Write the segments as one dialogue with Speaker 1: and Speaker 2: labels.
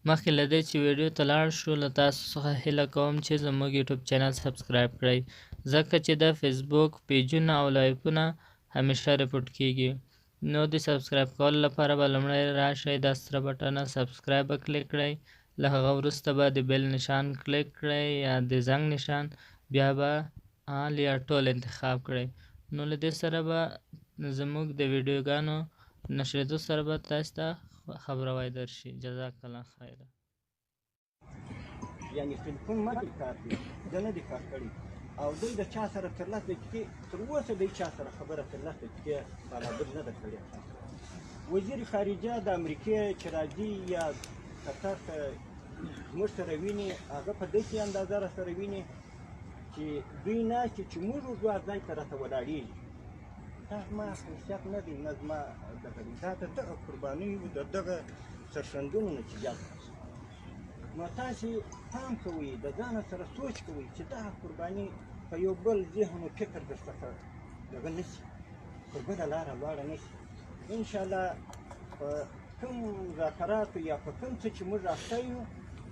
Speaker 1: مخکې له دې چې ویډیو ته لاړ شو له تاسو څخه هیله کوم چې زموږ یوټیوب چینل سبسکرایب کړئ ځکه چې د فیسبوک پیجونه او لایفونه همیشه رپورټ کیږي نو د سبسکرایب کولو لپاره به لومړی راشئ دا سره بټنه سبسکرایب به کلیک کړئ له هغه وروسته به د بیل نشان کلیک کړئ یا د زنګ نشان بیا به آل یا ټول انتخاب کړئ نو له دې سره به زموږ د ویډیوګانو نشریدو سره به تاسو ته خبروای درشي جزاک الله خیر
Speaker 2: یعنی ټلیفون ما دې کار دی زه نه دې کار کړی او دوی د چا سره تر لس دقیقې تر اوسه د چا سره خبره تر لس دقیقې برابر نه ده کړې وزیر خارجه د امریکې چې راځي یا قطر ته زموږ سره ویني هغه په داسې اندازه را سره ویني چې دوی ناست چې موږ وځو ځای ته راته ولاړېږي دا زما حیثیت نه دی نه زما دغه دی دا د دغه قربانیو د دغه سرښندنو نتیجه ده نو تاسې پام کوئ د ځانه سره سوچ کوئ چې دغه قرباني په یو بل ذهن و فکر درڅخه دغه نه شي پر بله لاره لاړه نه شي انشاءالله په کوم مذاکراتو یا په کوم څه چې موږ اخته یو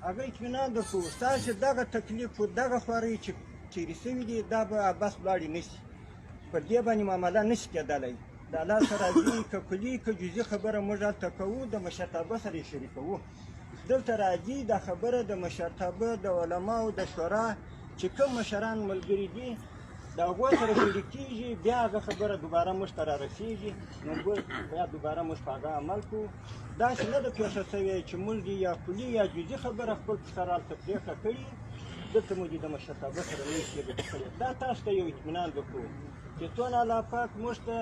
Speaker 2: هغه اطمینان درکوو ستاسې دغه تکلیف و دغه خوارۍ چې تېرې سوي دي دا به بس لاړې نه شي پر دې باندې معامله نه شي کېدلی د الله سره راځي که کلي که جزي خبره موږ هلته کوو د مشرتابه سره یې شریکوو دلته راځي دا خبره د مشرتابه د علماو د شورا چې کوم مشران ملګري دي د هغو سره شریکېږي بیا هغه خبره دوباره موږ ته رارسېږي نو بیا دوباره موږ په هغه عمل کوو داسې نه ده پېښه شوې چې موږ دې یا کلي یا جزي خبره خپل په سر هلته پرېکړه کړي دلته موږ د مشرتابه سره نه یو شی کړی دا تاسو ته یو اطمینان درکوو چې څونه الله پاک موږ ته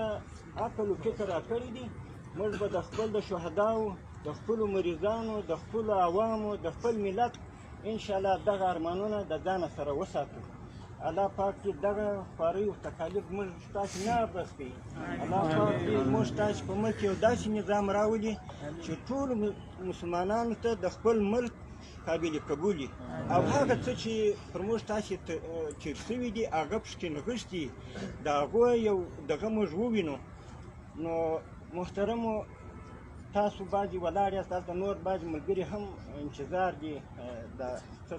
Speaker 2: عقل و فکر راکړی دي موږ به د خپل د شهداو د خپلو مریضانو د خپلو عوامو د خپل ملت انشاءالله دغه ارمانونه د ځانه سره وساتو الله پاک چې دغه خوارۍ او تکالیف موږ تاسې نه بس کوي الله پاک دې موږ تاسې په ملک یو داسې نظام راولي چې ټولو مسلمانانو ته د خپل ملک قابل قبول او هغه څه چې پر موږ تاسې تېر شوي دي هغه پکې نغښتي د هغو یو دغه موږ ووینو نو محترمو تاسو بعضې ولاړ یاست دلته نور بعضې ملګري هم انتظار دي د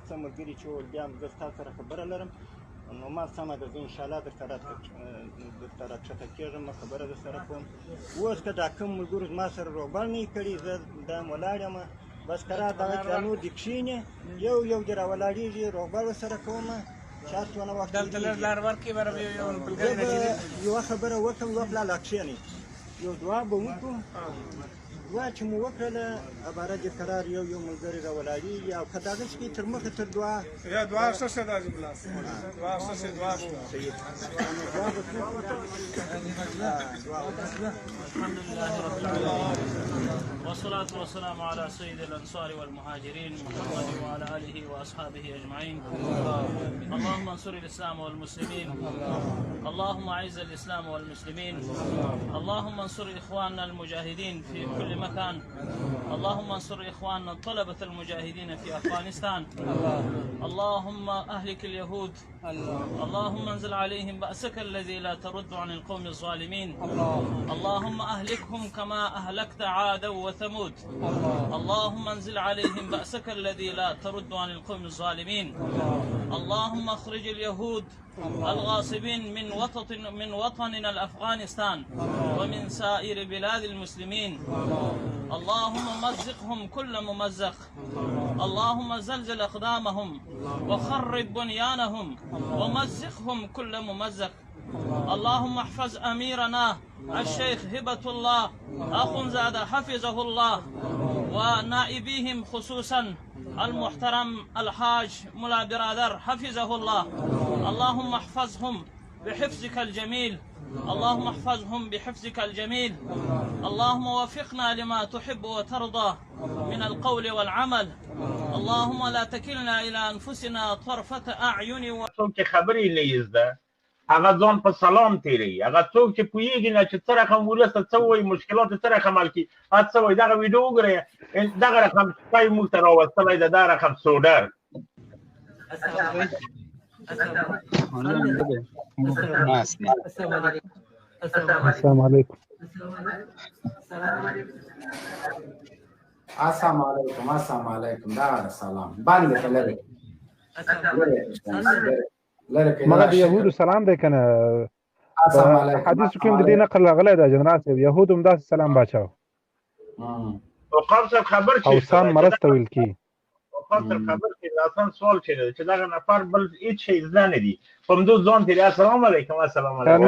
Speaker 2: څه ملګري چې وویل بیا هم زه ستاسو سره خبره لرم نو ما سمه ده زه انشاءالله درته راکښته کېږم خبره درسره کوم اوس که دا کوم ملګرو زما سره روغبړ نه یې کړي زه دا هم ولاړ یم بس که دغه چې نور دې کښېني یو یو دې راولاړېږي روغبړ ورسره کومه چا څونه وخت یوه خبره وکړم یوه پلا لا کښېنئ یو دعا به وکړو دعا چې مو وکړله عبارت د قرار یو یو ملګري راولاړېږي او که دغه شي تر مخې تر دعا
Speaker 3: یا دعا څه څه ده جبلاس دعا څه څه دعا
Speaker 2: صحیح
Speaker 1: الحمد لله رب العالمين والصلاة والسلام على سيد الأنصار والمهاجرين محمد وعلى آله وأصحابه أجمعين اللهم انصر الإسلام والمسلمين اللهم أعز الإسلام والمسلمين اللهم انصر إخواننا المجاهدين في كل مكان اللهم انصر إخواننا الطلبة المجاهدين في أفغانستان اللهم أهلك اليهود اللهم انزل عليهم بأسك الذي لا ترد عن القوم الظالمين اللهم أهلكهم كما أهلكت عادا وثمود اللهم انزل عليهم بأسك الذي لا ترد عن القوم الظالمين اللهم اخرج اليهود الغاصبين من وطننا الأفغانستان ومن سائر بلاد المسلمين اللهم مزقهم كل ممزق اللهم زلزل أقدامهم وخرب بنيانهم ومزقهم كل ممزق اللهم احفظ أميرنا الشيخ هبة الله أخنزاد حفظه الله ونائبيهم خصوصا المحترم الحاج ملا برادر حفظه الله اللهم احفظهم بحفظك الجميل اللهم احفظهم بحفظك الجميل اللهم وفقنا لما تحب وترضى من القول والعمل اللهم لا تكلنا إلى أنفسنا طرفة أعين
Speaker 4: څوک چې خبرې نه یې زده هغه ځان په سلام تېروي هغه څوک چې پوهېږي نه چې څه رقم ولس ته څه وایي مشکلات څه رقم حل کړي هغه څه وایي دغه ویډیو وګورئ دغه رقم سپی موږ ته راوستلی ده دا رقم سوډر
Speaker 5: السلام علیکم السلام علیکم السلام علیکم دا سلام باندې لري
Speaker 6: مګر د يهودو سلام دی کنه
Speaker 5: السلام علیکم
Speaker 6: حدیث کې د دې نقل راغلی دا جنرال صاحب يهود هم داسې سلام باچاو
Speaker 4: وقاف صاحب خبر
Speaker 6: او سان مرسته ویل کی
Speaker 4: وقاف صاحب خبر کې لاسن سوال چې دغه نفر بل هیڅ شي ځان دي په موږ ځان ته السلام علیکم السلام علیکم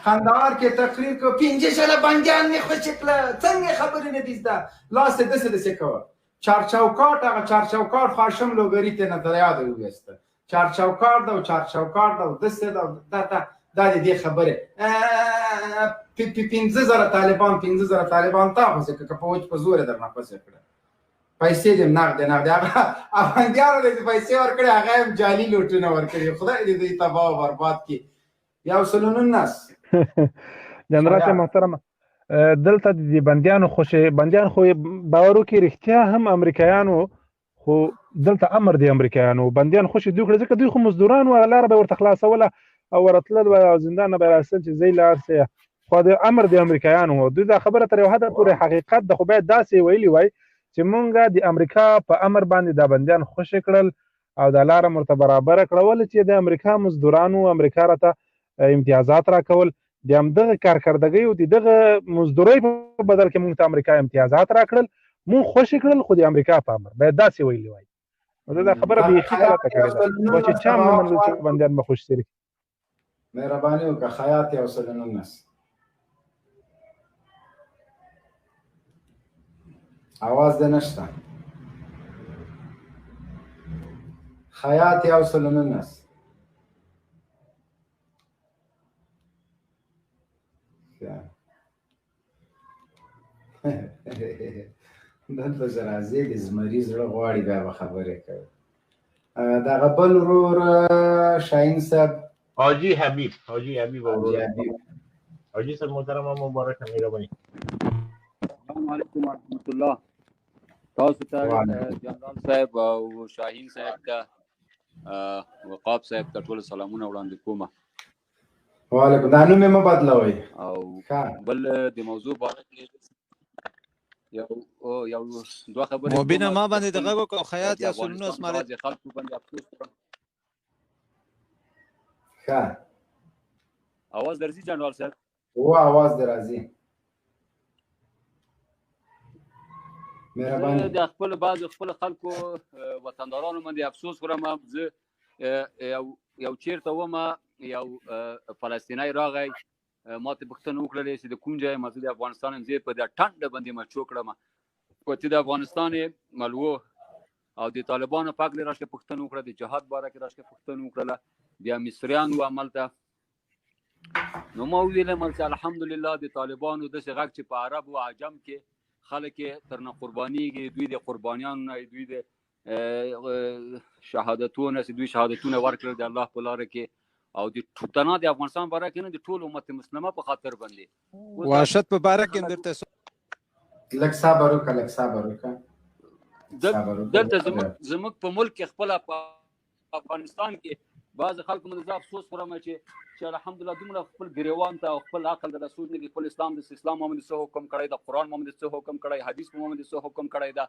Speaker 5: خندوار کې تقریر کو 15 شله بنديان نه خوش کړه څنګه خبرې نه دي دا لاس دې څه کوه چارچوکاټ هغه چارچوکاټ خاصم لوګری ته نه یاد وګسته چارچوکاټ دا چارچوکاټ دا دسته دا دې خبره 15000 طالبان تاسو کې په وچ په زور درنه پسې کړه پیسې دې نقد هغه افغانانو دې پیسې ورکړي هغه هم جالي لوټونه ورکړي خدای دې تباہ او برباد کړي یا وسلون الناس
Speaker 6: جنرال محترم دلته د بنديان خو باورو کې رښتیا هم امریکایانو خو دلته امر دی امریکایانو بنديان خوشي دوی کړ ځکه دوی خو مزدوران و لار به ورته خلاصوله او ورتلل او زندان به راسل چې زی لار سي خو د امر دی امریکایانو دوی دا خبره تر یو حد پورې حقیقت د خو به داسې ویلي وای چې مونږه د امریکا په امر باندې د بنديان خوشي کړل او د لار مرتبه برابر کړول چې د امریکا مزدورانو امریکا راته امتیازات راکول د همدغه کارکردګۍ او دغه مزدورۍ په بدل کې موږ ته امریکا امتیازات راکړل مونږ خوشي کړل خو د امریکا په امر باید داسې ویلي وای دا خبره بیخي غلطه کړې ده او چې چا نه منل چې بندیان به خوش سي
Speaker 5: مهرباني وکړه خیاط یا وسلن الناس आवाज ده نشته خیاط یا وسلن الناس دلته زرازي د زمري زړه غواړي بیا خبرې کوي دغه بل ورور شاهین صاحب
Speaker 4: حاجی حبیب حاجی صاحب محترم مبارک مهرباني
Speaker 7: السلام علیکم ورحمۃ الله تاسو ته جنرال صاحب او شاهین صاحب ته وقاف صاحب ته ټول سلامونه وړاندې کوم
Speaker 5: وعلیکم دا نوم مې بدلوي
Speaker 7: او بل د موضوع باره کې یو دوه خبرې
Speaker 8: مبینه ما باندې دغه کو خیاط یا سنونو اسماله
Speaker 7: خلکو باندې افسوس کوم
Speaker 5: ښه
Speaker 7: आवाज درځي جنرال صاحب
Speaker 5: او आवाज درځي مهرباني
Speaker 7: د خپل بعض خپل خلکو وطندارانو باندې افسوس کوم زه یو چیرته ومه یو فلسطینی راغی ما ته پوښتنه وکړلې چې د کوم ځای مزه د افغانستان زی په د ټنډ باندې ما چوکړم او چې د افغانستان ملوه او د طالبانو پاک لري راشه پوښتنه وکړه د جهاد باره کې راشه پوښتنه وکړه بیا مصریانو عمل ته نو ما ویل چې الحمدلله د طالبانو د څنګه چې په عرب او عجم کې خلک ترنه قربانيږي دوی د قربانيان نه دوی د شهادتونه دوی شهادتونه ورکړل د الله په لار کې او د ټوتنا د افغانستان باره کې نه د ټول امت مسلمه په خاطر باندې
Speaker 8: واشت په باره کې درته
Speaker 5: لک صبر وکړه
Speaker 7: دلته زموږ په ملک خپل په افغانستان کې بعض خلکو من افسوس خورم چې الحمدلله دومره خپل ګریوان ته خپل عقل د رسول نه خپل اسلام محمد څه حکم کړی د قران محمد څه حکم کړی حدیث محمد څه حکم کړی دا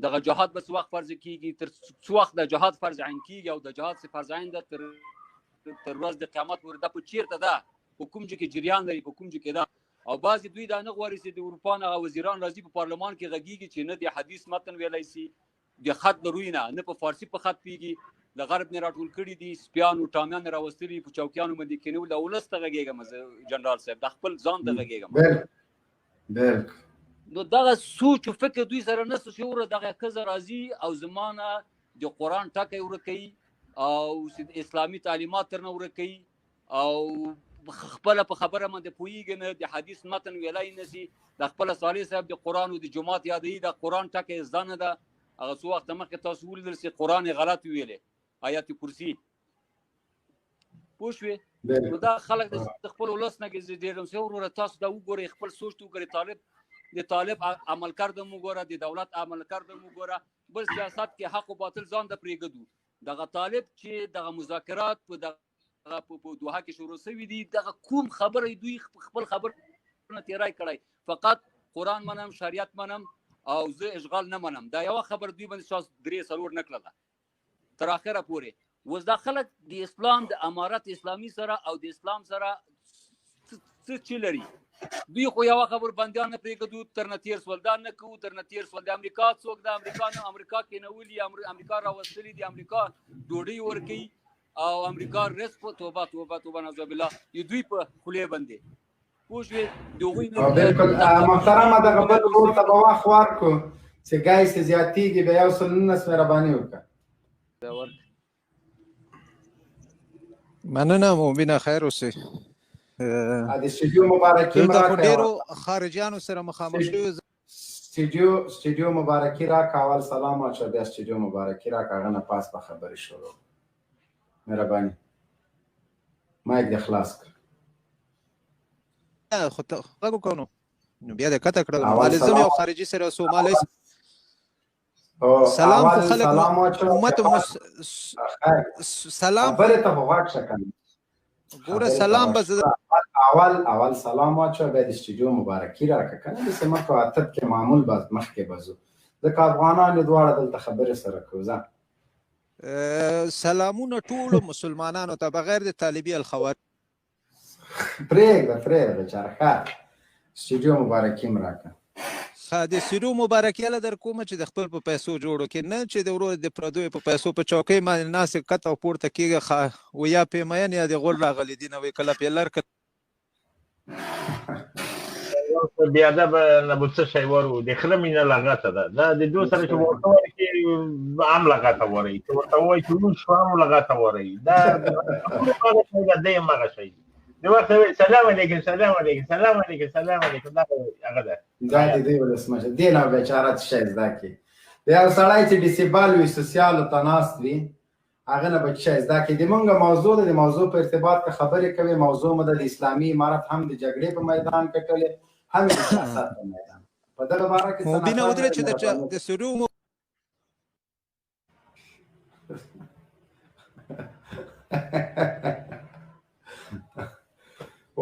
Speaker 7: دغه جهاد بس وخت فرض کیږي تر څو وخت د جهاد فرض عین کیږي او د جهاد څخه فرض عین د تر ورځ د قیامت ورته په چیرته ده حکم چې جریان لري حکم چې دا او بعضی دوی دا نه غواړي چې د اروپا نه وزیران راځي په پارلمان کې غږیږي چې نه د حدیث متن ویلای شي د خط دروي نه په فارسی په خط پیږي د غرب نه راټول کړي دي سپیان او ټامیان راوستلي په چوکیانو باندې کېنو د ولسته غږیږم جنرال صاحب د خپل ځان د غږیږم نو دغه سوچ او فکر دوی سره نه شعور دغه کزر راځي او زمانہ د قران ټکي ورکي او اسلامي تعلیمات ترنه ورکي او خپل په خبره باندې پویږي نه د حدیث متن ویلای نسی د خپل صالح صاحب د قران او د جماعت یادې د قران ټکي ځنه ده هغه څو وخت مخکې تاسو ولدل چې قران غلط ویلې آیات کرسی پوښوي نو دا خلک د خپل ولس نه کې ډیرم څو ورته تاسو دا وګورئ خپل سوچ تو وګورئ طالب عمل کردم وګوره د دولت عمل کردم وګوره بل سیاست کې حق او باطل ځان د پریګدو دغه طالب چې دغه مذاکرات په دوحه کې شروع شوی دي دغه کوم خبره دوی خپل خبر نه تیرای کړی فقط قرآن منم، شریعت منم او زه اشغال نه منم. دا یوه خبر دوی باندې شاس 3-4 نه کړله تر اخره پورې. اوس دا خلک د اسلام د امارت اسلامي سره او د اسلام سره څه چی لري؟ دوی خو یوه خبر بندیان نه پرېږدو، تر نه تېر سول، دا نه کوو، تر نه تېر سول. د امریکا څوک د امریکا نه امریکا کېنولي، امریکا راوستلي، د امریکا ډوډۍ ورکوي او امریکا رزق. توبه توبه توبه نعوذ بالله، د دوی په خولې باندې پوه شوې. د هغوی
Speaker 5: بالکل محترمه دغه بل ورور ته به وخت ورکړو چې ګایس زیاتېږي، بیا 119 مهرباني وکړه.
Speaker 8: مننه مبینه، خیر اوسئ.
Speaker 5: د استودیو مبارکي
Speaker 8: دلته خو ډېرو خارجیانو سره مخامخ شوي.
Speaker 5: استودیو مبارکي راکړه، اول سلام واچوه، بیا استودیو مبارکي راکړه، هغه نه پاس به خبرې شروع. مهرباني مایک دې خلاص کړه.
Speaker 8: خو ته غږ وکړو نو بیا دې قطع کړه. مالزم یو خارجي سره سومالي سلام خو خلک امت سلام
Speaker 5: خبرې ته خو غږ شه کنه.
Speaker 8: ګوره سلام به
Speaker 5: اول سلام واچوه، بیا د استودیو مبارکي راکړه کنه. داسې مه کوه عادت کې معمول مخکې به ځو، ځکه افغانان یې دواړه دلته خبرې سره کوو. ځه
Speaker 8: سلامونه ټولو مسلمانانو ته بغیر د طالبي الخوارج.
Speaker 5: پرېږده بېچاره ښه. استودیو مبارکي م راکړه.
Speaker 8: د استودیو مبارکي هله در کومه چې د خپل په پیسو جوړو کې، نه چې د ورور د پردیو په پیسو په چوکۍ باندې ناست کته او پورته کېږي و یا پیمین یا د غول راغلی دي نه وایي کله پیلر
Speaker 4: بیادب نه به څه شی ور و د خره مینه لغته ده. دا د دوی سره چې ورته وایي چې هم لغته وایي، چې ورته وایي چې لوند شو هم لغته وایي. دا هغه شی ده، دی هم هغه شی دی. د ورته وایي سلام علیکم سلام علیکم سلام علیکم سلام علیکم. دا هغه ده.
Speaker 5: دا د دوی ولسمشر دې نه بېچاره څه شی زده کړي. د یو سړی چې ډیسیبل وي، سوسیالو ته ناست وي، هغه نه به څه شی زده کړي. د مونږ موضوع ده، د موضوع په ارتباط که خبرې کوي. موضوع مو د اسلامي امارت هم د جګړې په میدان کټلې، هم د سیاست په میدان. په دغه باره کې
Speaker 8: مبینه ودرې چې د سرو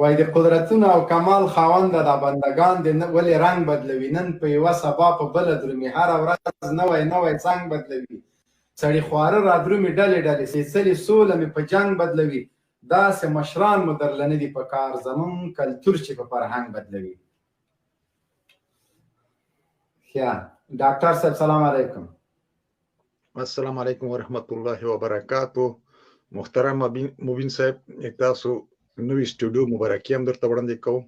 Speaker 5: وای د قدرتونو او کمال خاونده دا بندگان دې ولې رنګ بدلوي؟ نن په یوه سبا په بله درومي، هره ورځ نوی څنګ بدلوي. سړي خواره را درومي ډلې سپېڅلې سوله مې په جنګ بدلوي. داسې مشران مو درله نه دي په کار، زمونږ کلتور چې په فرهنګ بدلوي. ډاکټر صاحب سلام علیکم.
Speaker 9: السلام علیکم ورحمت الله وبرکاتو. محترم مبین صاحب، تاسو نوې سټوډیو مبارکي هم درته وړاندې کوم.